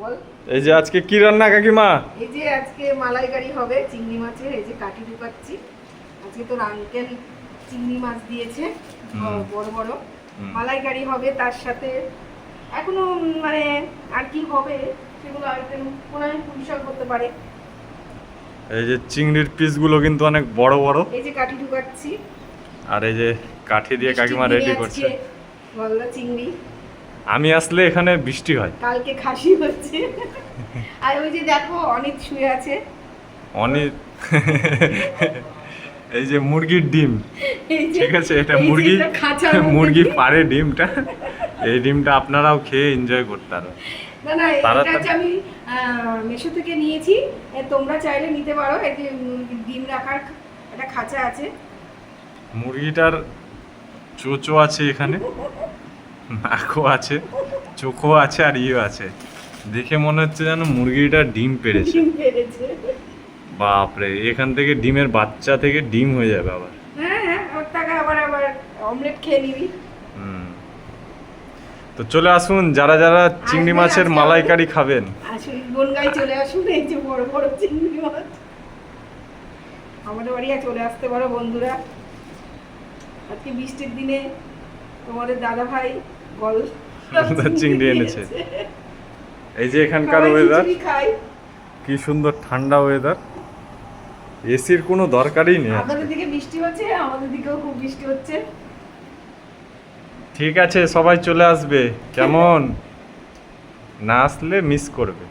বল। এই যে আজকে কি রান্না কাকিমা? এই যে আজকে মালাইকারি হবে চিংড়ি মাছের, এই যে কাটি ঢুকাচ্ছি। আজকে তোর আঙ্কেল চিংড়ি মাছ দিয়েছে বড় বড়, মালাইকারি হবে। তার সাথে এখনো মানে আর কি হবে সেগুলো আইটেম মনে হয় পুঁই শাক করতে পারে। এই যে চিংড়ির পিসগুলো কিন্তু অনেক বড় বড়। এই যে কাটি ঢুকাচ্ছি। আর এই যে কাঠি দিয়ে কাকিমা রেডি করছে গলদা চিংড়ি। আমি আসলে এখানে বৃষ্টি হয়, কালকে খাসি হচ্ছে। আর ওই যে দেখো অনিত শুয়ে আছে। অনিত এই যে মুরগির ডিম, ঠিক আছে, এটা মুরগি পারে ডিমটা। এই ডিমটা আপনারাও খেয়ে এনজয় করতে পারো। না না, এটা হচ্ছে আমি মেশো থেকে নিয়েছি, তোমরা চাইলে নিতে পারো। এই যে ডিম রাখার একটা খাঁচা আছে। মুরগিটার চোচো আছে, এখানে নাকও আছে, চোখও আছে, আর ইয়ে আছে। দেখে মনে হচ্ছে যেন মুরগিটা ডিম পেড়েছে। বাপরে, এখান থেকে ডিমের বাচ্চা থেকে ডিম হয়ে যাবে আবার। হ্যাঁ হ্যাঁ, ওর টাকা আবার অমলেট খেয়ে নিবি। তো চলে আসুন যারা যারা চিংড়ি মাছের মালাইকারি খাবেন, আসুন বনগাঁয় চলে আসুন। এই যে বড় বড় চিংড়ি মাছ আমাদের বাড়ি চলে আসতে পারো বন্ধুরা। আজকে বৃষ্টির দিনে তোমাদের দাদা ভাই গলদা চিংড়ি এনেছে। এই যে এখানকার ওয়েদার কি সুন্দর, ঠান্ডা ওয়েদার, এসির কোনো দরকারই নেই। আপনাদের দিকে বৃষ্টি হচ্ছে, আমাদের দিকেও খুব বৃষ্টি হচ্ছে। ঠিক আছে, সবাই চলে আসবে, কেমন? না আসলে মিস করবে।